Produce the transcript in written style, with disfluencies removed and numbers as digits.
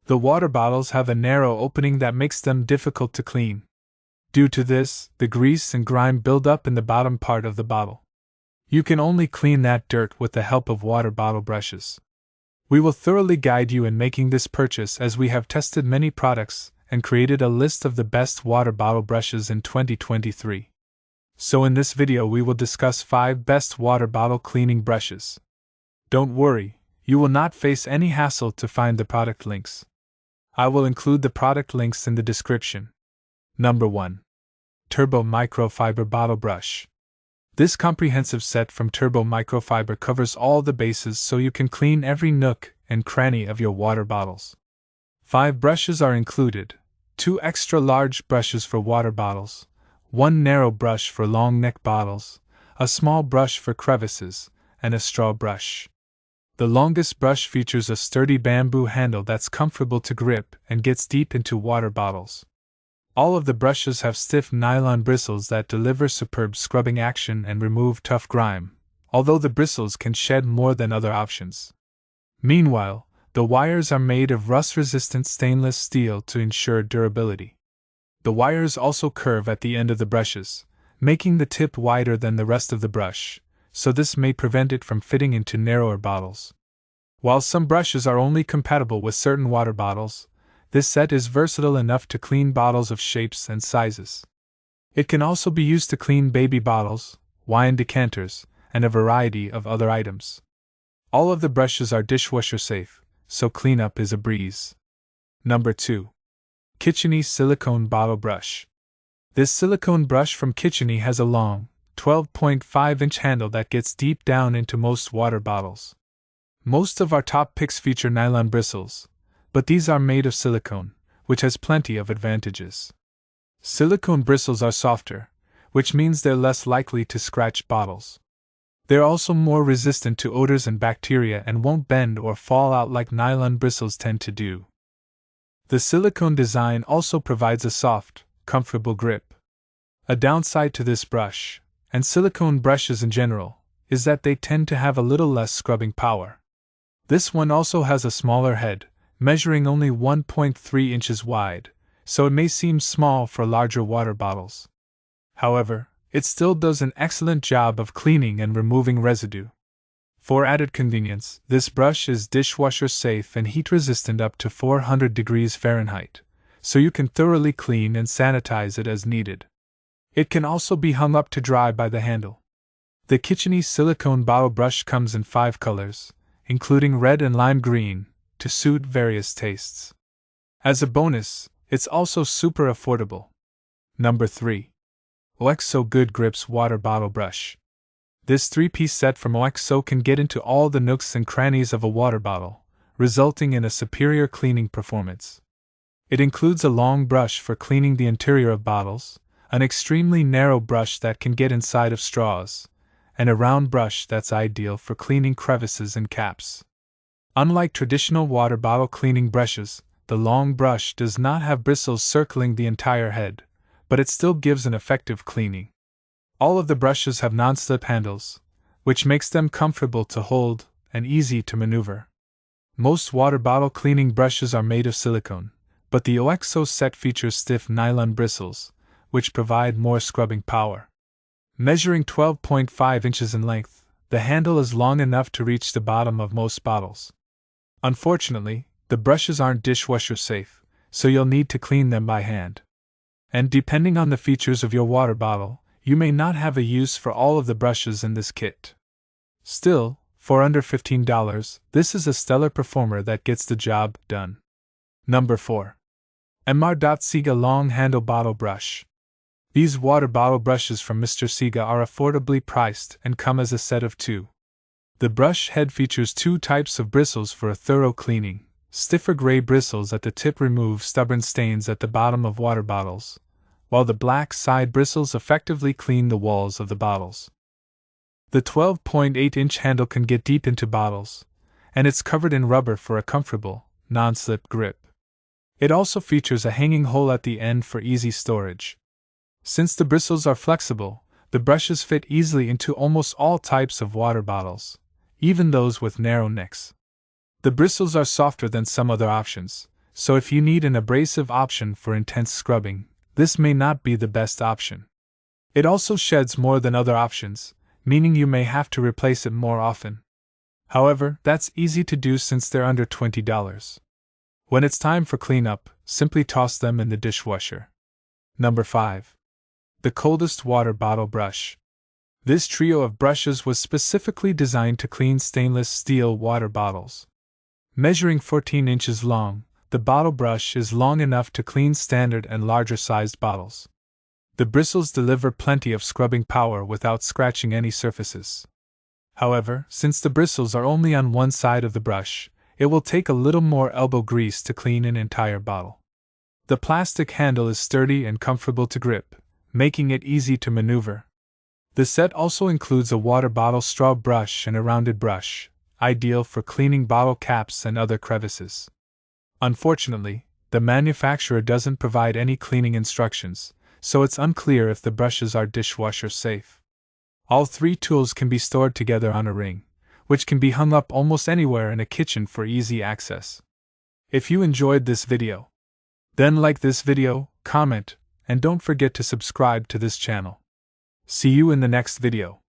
The water bottles have a narrow opening that makes them difficult to clean. Due to this, the grease and grime build up in the bottom part of the bottle. You can only clean that dirt with the help of water bottle brushes. We will thoroughly guide you in making this purchase as we have tested many products and created a list of the best water bottle brushes in 2023. So in this video we will discuss 5 best water bottle cleaning brushes. Don't worry, you will not face any hassle to find the product links. I will include the product links in the description. Number 1. Turbo Microfiber Bottle Brush. This comprehensive set from Turbo Microfiber covers all the bases so you can clean every nook and cranny of your water bottles. 5 brushes are included: 2 extra large brushes for water bottles, 1 narrow brush for long neck bottles, a small brush for crevices, and a straw brush. The longest brush features a sturdy bamboo handle that's comfortable to grip and gets deep into water bottles. All of the brushes have stiff nylon bristles that deliver superb scrubbing action and remove tough grime, although the bristles can shed more than other options. Meanwhile, the wires are made of rust-resistant stainless steel to ensure durability. The wires also curve at the end of the brushes, making the tip wider than the rest of the brush, so this may prevent it from fitting into narrower bottles. While some brushes are only compatible with certain water bottles, this set is versatile enough to clean bottles of shapes and sizes. It can also be used to clean baby bottles, wine decanters, and a variety of other items. All of the brushes are dishwasher safe, so cleanup is a breeze. Number 2. Kitchiny Silicone Bottle Brush. This silicone brush from Kitchiny has a long, 12.5-inch handle that gets deep down into most water bottles. Most of our top picks feature nylon bristles, but these are made of silicone, which has plenty of advantages. Silicone bristles are softer, which means they're less likely to scratch bottles. They're also more resistant to odors and bacteria and won't bend or fall out like nylon bristles tend to do. The silicone design also provides a soft, comfortable grip. A downside to this brush, and silicone brushes in general, is that they tend to have a little less scrubbing power. This one also has a smaller head, measuring only 1.3 inches wide, so it may seem small for larger water bottles. However, it still does an excellent job of cleaning and removing residue. For added convenience, this brush is dishwasher safe and heat resistant up to 400 degrees Fahrenheit, so you can thoroughly clean and sanitize it as needed. It can also be hung up to dry by the handle. The Kitchiny silicone bottle brush comes in 5 colors, including red and lime green, to suit various tastes. As a bonus, it's also super affordable. Number 3. OXO Good Grips Water Bottle Brush. This 3-piece set from OXO can get into all the nooks and crannies of a water bottle, resulting in a superior cleaning performance. It includes a long brush for cleaning the interior of bottles, an extremely narrow brush that can get inside of straws, and a round brush that's ideal for cleaning crevices and caps. Unlike traditional water bottle cleaning brushes, the long brush does not have bristles circling the entire head, but it still gives an effective cleaning. All of the brushes have non-slip handles, which makes them comfortable to hold and easy to maneuver. Most water bottle cleaning brushes are made of silicone, but the OXO set features stiff nylon bristles, which provide more scrubbing power. Measuring 12.5 inches in length, the handle is long enough to reach the bottom of most bottles. Unfortunately, the brushes aren't dishwasher safe, so you'll need to clean them by hand. And depending on the features of your water bottle, you may not have a use for all of the brushes in this kit. Still, for under $15, this is a stellar performer that gets the job done. Number 4. MR.SIGA Long Handle Bottle Brush. These water bottle brushes from MR.SIGA are affordably priced and come as a set of 2. The brush head features 2 types of bristles for a thorough cleaning. Stiffer gray bristles at the tip remove stubborn stains at the bottom of water bottles, while the black side bristles effectively clean the walls of the bottles. The 12.8-inch handle can get deep into bottles, and it's covered in rubber for a comfortable, non-slip grip. It also features a hanging hole at the end for easy storage. Since the bristles are flexible, the brushes fit easily into almost all types of water bottles, even those with narrow necks. The bristles are softer than some other options, so if you need an abrasive option for intense scrubbing, this may not be the best option. It also sheds more than other options, meaning you may have to replace it more often. However, that's easy to do since they're under $20. When it's time for cleanup, simply toss them in the dishwasher. Number 5. The Coldest Water Bottle Brush. This trio of brushes was specifically designed to clean stainless steel water bottles. Measuring 14 inches long, the bottle brush is long enough to clean standard and larger sized bottles. The bristles deliver plenty of scrubbing power without scratching any surfaces. However, since the bristles are only on one side of the brush, it will take a little more elbow grease to clean an entire bottle. The plastic handle is sturdy and comfortable to grip, making it easy to maneuver. The set also includes a water bottle straw brush and a rounded brush, ideal for cleaning bottle caps and other crevices. Unfortunately, the manufacturer doesn't provide any cleaning instructions, so it's unclear if the brushes are dishwasher safe. All three tools can be stored together on a ring, which can be hung up almost anywhere in a kitchen for easy access. If you enjoyed this video, then like this video, comment, and don't forget to subscribe to this channel. See you in the next video.